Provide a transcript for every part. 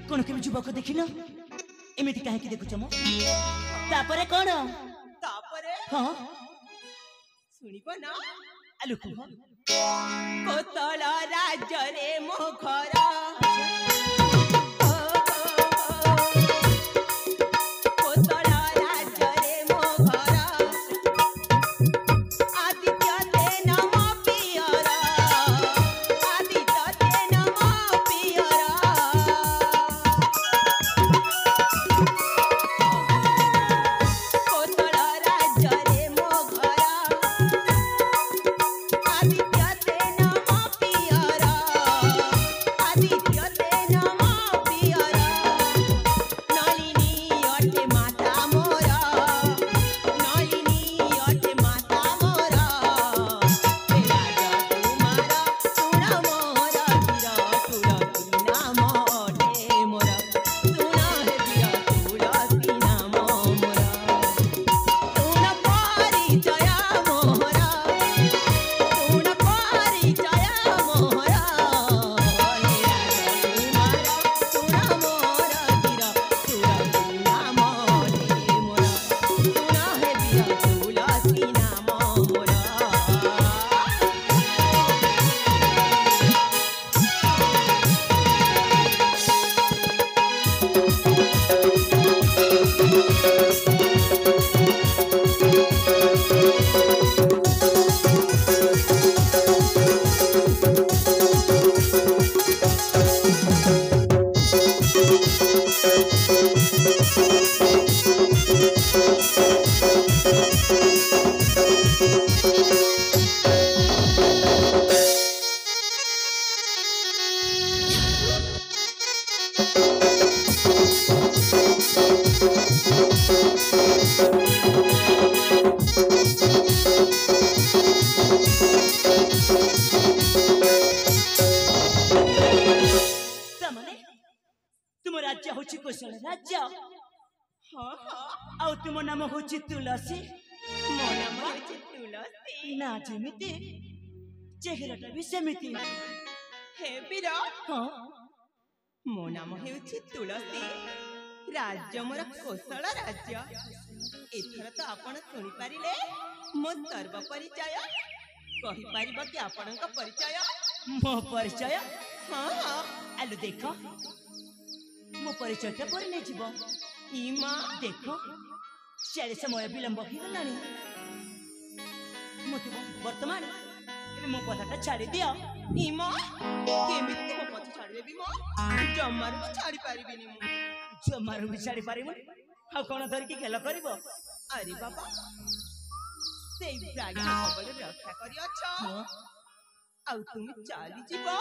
कौन के युवक देखिन एमिति काहे की देखुछ मो तापरे कोन तापरे हां सुनिबो ना आलु कुह कोतल राज्य रे मो घर तुम नाम होची तुलसी मो नाम होची तुलसी ना जेमिति चेहराटा भी सेमिति हे वीर हां मो नाम होची तुलसी राज्य मोर कोसळ राज्य एथर तो आपण सुनि पारिले मो सर्व परिचय कहि पारिबो कि आपनक परिचय मो परिचय हां हां आलु देखो मो परिचयटा पर नै जीवो इमा देखो सारे समय विलंब हो गलानी मत वर्तमान मो कथाटा छाड़ी दियो इमा केमिति मो कथा छाड़ी देबी मो जमार को छाड़ी पारिबिनी मो जमार भी छाड़ी पारिबो आ कोन धर की खेल करबो अरे बाबा सेई ब्राग कबल रक्षा करी अच्छा आ तुम चली जीवो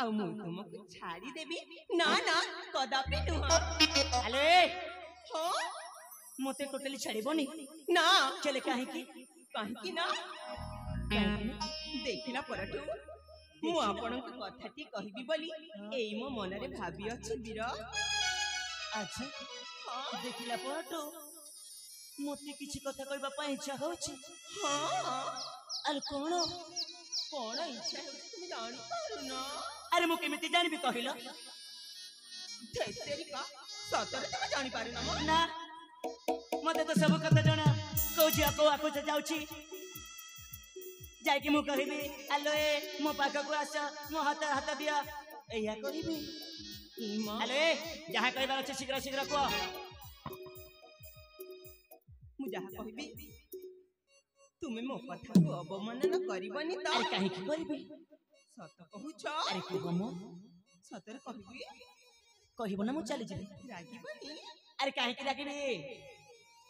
आ मु तुमको छाड़ी देबी ना ना कदापि नुह अले हां मते टोटली छाड़ीबोनी ना चले काहे की ना देखिला परठू मु आपनक कथाटी कहबी बोली एई मो मनरे भाबी अछि वीर अच्छा हां देखिला परठू मते किछि कथा कहबा पई इच्छा होछि हां अरे कोन इच्छा होछि तुम जानि पारु ना अरे मु केमिति जानबी कहिलो तेरी का सतरे तुम जानि पारु ना मते तो सब कथा जाना कोजी आको आको जाउची जाय कि मु कहबी आलो ए मो पाखा को आस मो हाथ दिया एया कहबी इमा आलो ए जहा कहबार छ शीघ्र शीघ्र को मु जहा कहबी तुमे मो कथा को अवमानना करबनी त अरे काहे की करबी सत कहू छ अरे को गमो सतरे कहबी कहबो ना मु चली जेबी रागीबनी अरे काहे की रागीबी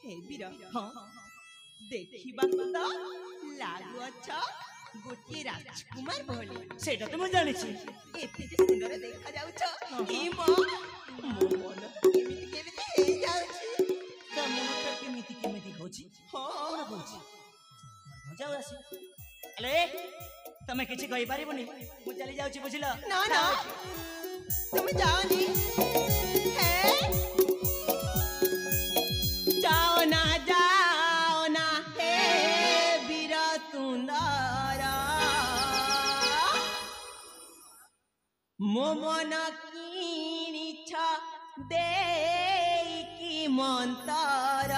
हे वीर हां देखिबा तो लागु अच्छा गोटे राजकुमार भली सेटा तो मु जानि छी एते जे सुंदर देखा जाउ छ ई मो मन केमिति हे जाउ छी तमन तो केमिति होछि हां कोन होछि जाउ आसी अले तमे किछि कहि पारिबोनी मु चली जाउ छी बुझिलो ना ना तुम जाओनी हे जाओ ना हे वीर सुंदर मो मन किनी छ देकी मंतर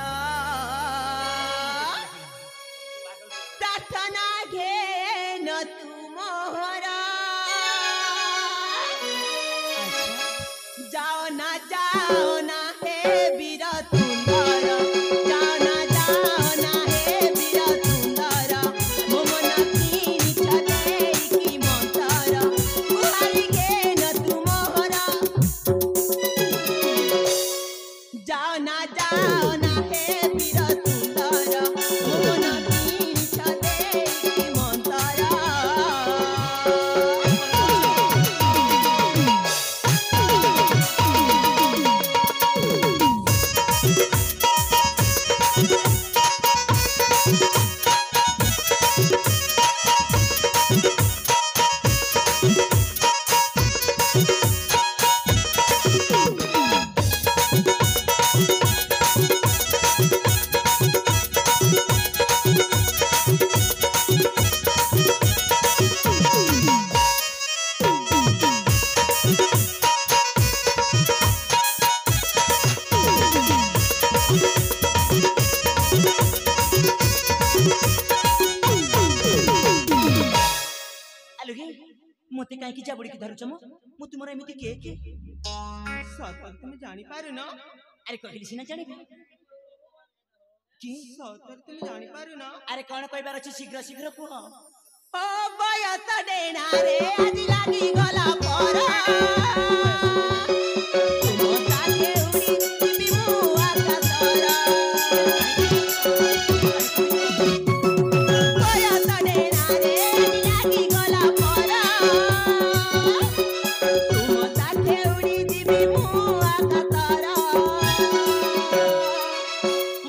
प्रार्थना घेन तुमहरा जाओ ना हे वीर सुंदर जाओ ना हे वीर सुंदर मो मन तीन छले की मंतर गुहारी घेन तुमहरा जाओ ना हे वीर सुंदर मो मन तीन छले की मंतर मते काहे की जाबड़ी की धरुछ मु तुमरा एमिति के सतर तुम जानी पारु न अरे कहली सिना जानी कि सतर तुम जानी पारु न अरे कौन कहबार अछि शीघ्र शीघ्र कुह ओ बयस डेना रे आज लागी गला पर तुम ताके उड़ी जिबी मु आकाशर बयस डेना रे आज लागी गला पर तुम ताके उड़ी जिबी मु आकाशर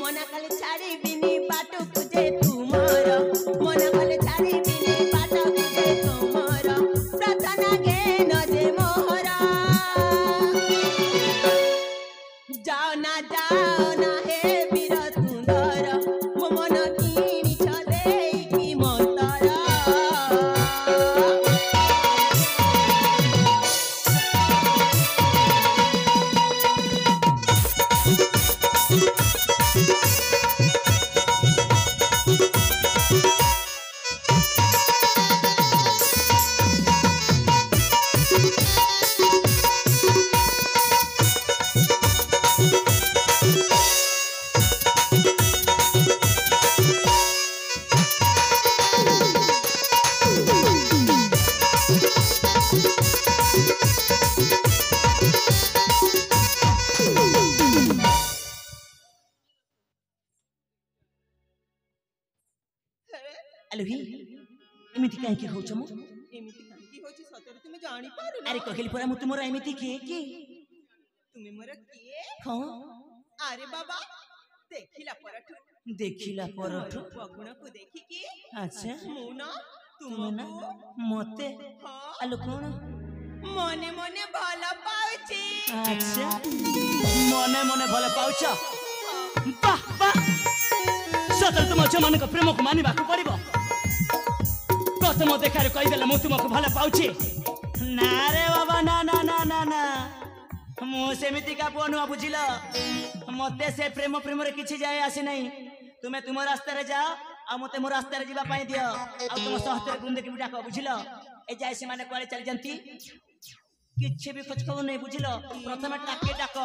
मना काले छाड़ी बिनी बाटो तुझे तुमर मना काले छाड़ी बिनी बाटो तुझे तुमर प्रार्थना घेन जे मोहरा जाओ ना हे वीर सुंदर मो मन किनी छले की मंतर अलुही एमिति काहे की होछ मु एमिति काहे होछि सतर तुम जानी पारु अरे कहली परा मु तुमरा एमिति के तुमे मोर किए हां अरे बाबा देखिला परठु पगुण को देखि की अच्छा मु न तुम ना मते हां आलो कोन मने मने भला पाउची अच्छा मने मने भला पाउछ वाह वाह सतर तुम जमान को प्रेम को मानिबा को पड़िबो प्रथम देखार कहि देला मु तुमको भला पाउची ना रे बाबा ना ना ना ना ना मु सेमिति का पुआ बुझिल मते से प्रेम प्रेम रे किछि जाय आसी नहीं तुमे तुम रास्ता रे जाओ आ मते मो रास्ता रे जीवा पाई दियो आ तुम सहस्त्र बृंद के बिडा को बुझिल ए जाय से माने कोले चल जंती किछि भी खोज खबर नहीं बुझिल प्रथम टाके डाक